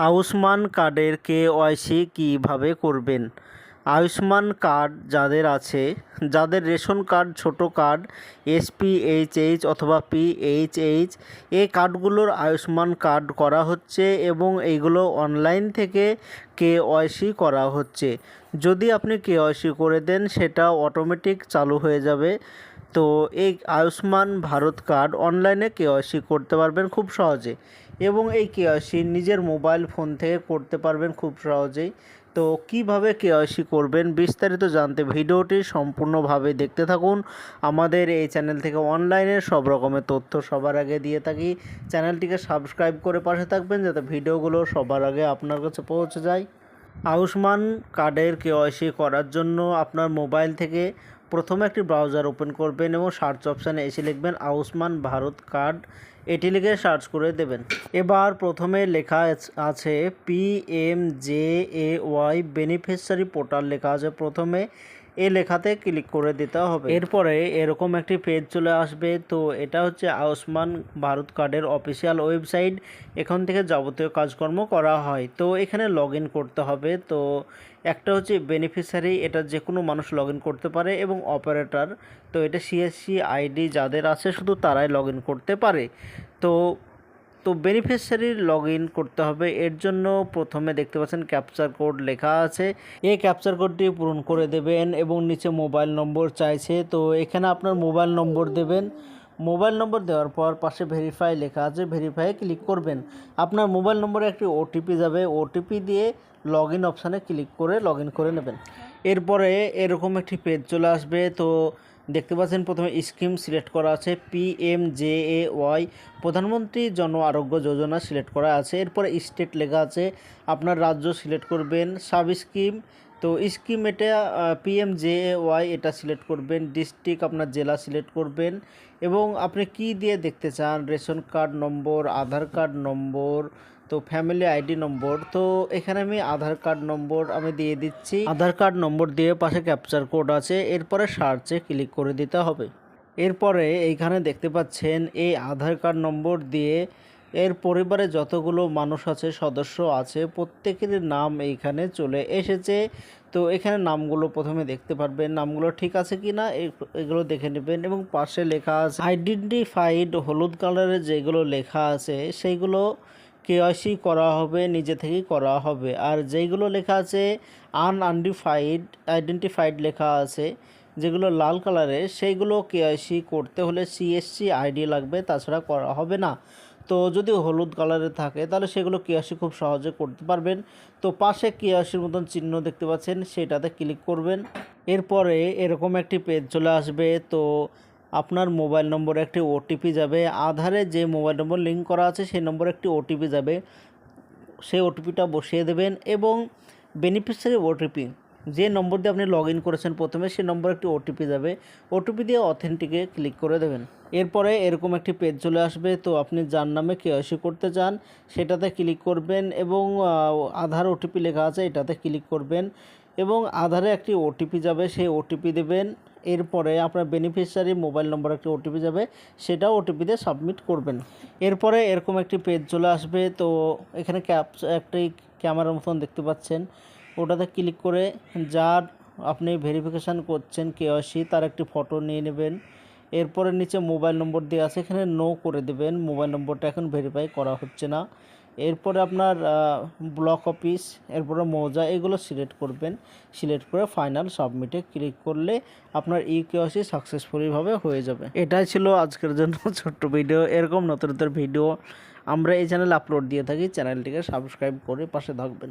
আয়ুষ্মান কার্ডের কে.ওয়াই.সি কীভাবে করবেন? আয়ুষ্মান কার্ড যাদের আছে, যাদের রেশন কার্ড, ছোট কার্ড, এসপিএইচএইচ অথবা পিএইচএইচ, এই কার্ডগুলোর আয়ুষ্মান কার্ড করা হচ্ছে এবং এইগুলো অনলাইন থেকে কে.ওয়াই.সি করা হচ্ছে। যদি আপনি কে.ওয়াই.সি করে দেন সেটা অটোমেটিক চালু হয়ে যাবে। তো এই আয়ুষ্মান ভারত কার্ড অনলাইনে কে.ওয়াই.সি করতে পারবেন খুব সহজে এবং এই কে.ওয়াই.সি নিজের মোবাইল ফোন থেকে করতে পারবেন খুব সহজেই। তো কিভাবে কে.ওয়াই.সি করবেন বিস্তারিত জানতে ভিডিওটি সম্পূর্ণভাবে দেখতে থাকুন। আমাদের এই চ্যানেল থেকে অনলাইনের সব রকমের তথ্য সবার আগে দিয়ে থাকি। চ্যানেলটিকে সাবস্ক্রাইব করে পাশে থাকবেন যাতে ভিডিওগুলো সবার আগে আপনার কাছে পৌঁছে যায়। আয়ুষ্মান কার্ডের কে.ওয়াই.সি করার জন্য আপনার মোবাইল থেকে প্রথমে একটি ব্রাউজার ওপেন করবেন এবং সার্চ অপশানে এসে লিখবেন আয়ুষ্মান ভারত কার্ড, এটি লিখে সার্চ করে দেবেন। এবার প্রথমে লেখা আছে PMJAY বেনিফিশিয়ারি পোর্টাল লেখা আছে, প্রথমে এই লেখাতে ক্লিক করে দিতে হবে। এরপরে এরকম একটি পেজ চলে আসবে। তো এটা হচ্ছে আয়ুষ্মান ভারত কার্ডের অফিসিয়াল ওয়েবসাইট, এখান থেকে যাবতীয় কাজকর্ম করা হয়। তো এখানে লগ ইন করতে হবে। তো একটা হচ্ছে বেনিফিশিয়ারি, এটা যে কোনো মানুষ লগ ইন করতে পারে, এবং অপারেটর, তো এটা সিএসসি আইডি যাদের আছে শুধু তারাই লগ ইন করতে পারে। তো বেনিফিশিয়ারি লগ ইন করতে হবে। এর জন্য প্রথমে দেখতে পাচ্ছেন ক্যাপচার কোড লেখা আছে, এই ক্যাপচার কোডটি পূরণ করে দেবেন এবং নিচে মোবাইল নম্বর চাইছে। তো এখানে আপনার মোবাইল নম্বর দেবেন। মোবাইল নম্বর দেওয়ার পর পাশে ভেরিফাই লেখা আছে, ভেরিফাইয়ে ক্লিক করবেন। আপনার মোবাইল নম্বরে একটি ওটিপি যাবে, ওটিপি দিয়ে লগ ইন অপশানে ক্লিক করে লগ ইন করে নেবেন। এরপরে এরকম একটি পেজ চলে আসবে। তো দেখতে পাচ্ছেন প্রথমে স্কিম সিলেক্ট করা আছে, PMJAY প্রধানমন্ত্রী জন আরোগ্য যোজনা সিলেক্ট করা আছে। এরপরে স্টেট লেখা আছে, আপনার রাজ্য সিলেক্ট করবেন। সাব স্কিম, তো স্কিম এটা PMJAY এটা সিলেক্ট করবেন। ডিস্ট্রিক্ট আপনার জেলা সিলেক্ট করবেন এবং আপনি কি দিয়ে দেখতে চান, রেশন কার্ড নম্বর, আধার কার্ড নম্বর, তো ফ্যামিলি আইডি নম্বর। তো এখানে আমি আধার কার্ড নম্বর আমি দিয়ে দিচ্ছি। আধার কার্ড নম্বর দিয়ে পাশে ক্যাপচার কোড আছে, এরপরে সার্চে ক্লিক করে দিতে হবে। এরপরে এইখানে দেখতে পাচ্ছেন এই আধার কার্ড নম্বর দিয়ে এর পরিবারে যতগুলো মানুষ আছে, সদস্য আছে, প্রত্যেকের নাম এইখানে চলে এসেছে। তো এখানে নামগুলো প্রথমে দেখতে পারবেন, নামগুলো ঠিক আছে কি না এগুলো দেখে নেবেন। এবং পাশে লেখা আছে আইডেন্টিফাইড, হলুদ কালারের যেগুলো লেখা আছে সেইগুলো কে.ওয়াই.সি করা হবে, নিজে থেকেই করা হবে। আর যেইগুলো লেখা আছে আইডেন্টিফাইড লেখা আছে, যেগুলো লাল কালারের, সেইগুলো কে.ওয়াই.সি করতে হলে সিএসসি আইডি লাগবে, তাছাড়া করা হবে না। তো যদি হলুদ কালারের থাকে তাহলে সেগুলো কে.ওয়াই.সি খুব সহজে করতে পারবেন। তো পাশে কে.ওয়াই.সির মতন চিহ্ন দেখতে পাচ্ছেন, সেটাতে ক্লিক করবেন। এরপরে এরকম একটি পেজ চলে আসবে। তো আপনার মোবাইল নম্বরে একটি ওটিপি যাবে, আধারে যে মোবাইল নম্বর লিঙ্ক করা আছে সেই নম্বরে একটি ওটিপি যাবে, সেই ওটিপিটা বসিয়ে দেবেন। এবং বেনিফিশিয়ারি ওটিপি, যে নম্বর দিয়ে আপনি লগ ইন করেছেন প্রথমে, সেই নম্বরে একটি ওটিপি যাবে, ওটিপি দিয়ে অথেন্টিকে ক্লিক করে দেবেন। এরপরে এরকম একটি পেজ চলে আসবে। তো আপনি যার নামে কে.ওয়াই.সি করতে চান সেটাতে ক্লিক করবেন এবং আধার ওটিপি লেখা আছে এটাতে ক্লিক করবেন এবং আধারে একটি ওটিপি যাবে, সেই ওটিপি দেবেন। এরপরে আপনার বেনিফিশিয়ারি মোবাইল নম্বর একটি ওটিপি যাবে, সেটাও ওটিপি দিয়ে সাবমিট করবেন। এরপরে এরকম একটি পেজ চলে আসবে। তো এখানে একটি ক্যামেরার মতন দেখতে পাচ্ছেন, ওটাতে ক্লিক করে যার আপনি ভেরিফিকেশান করছেন কে.ওয়াই.সি তার একটি ফটো নিয়ে নেবেন। এরপরে নিচে মোবাইল নম্বর দিয়ে আছে, এখানে নো করে দেবেন, মোবাইল নম্বরটা এখন ভেরিফাই করা হচ্ছে না। এরপরে আপনার ব্লক অফিস, এরপরে মৌজা, এগুলো সিলেক্ট করবেন। সিলেক্ট করে ফাইনাল সাবমিটে ক্লিক করলে আপনার কে.ওয়াই.সি সাকসেসফুলিভাবে হয়ে যাবে। এটাই ছিল আজকের জন্য ছোট্ট ভিডিও। এরকম নতুন নতুন ভিডিও আমরা এই চ্যানেলে আপলোড দিয়ে থাকি, চ্যানেলটিকে সাবস্ক্রাইব করে পাশে থাকবেন।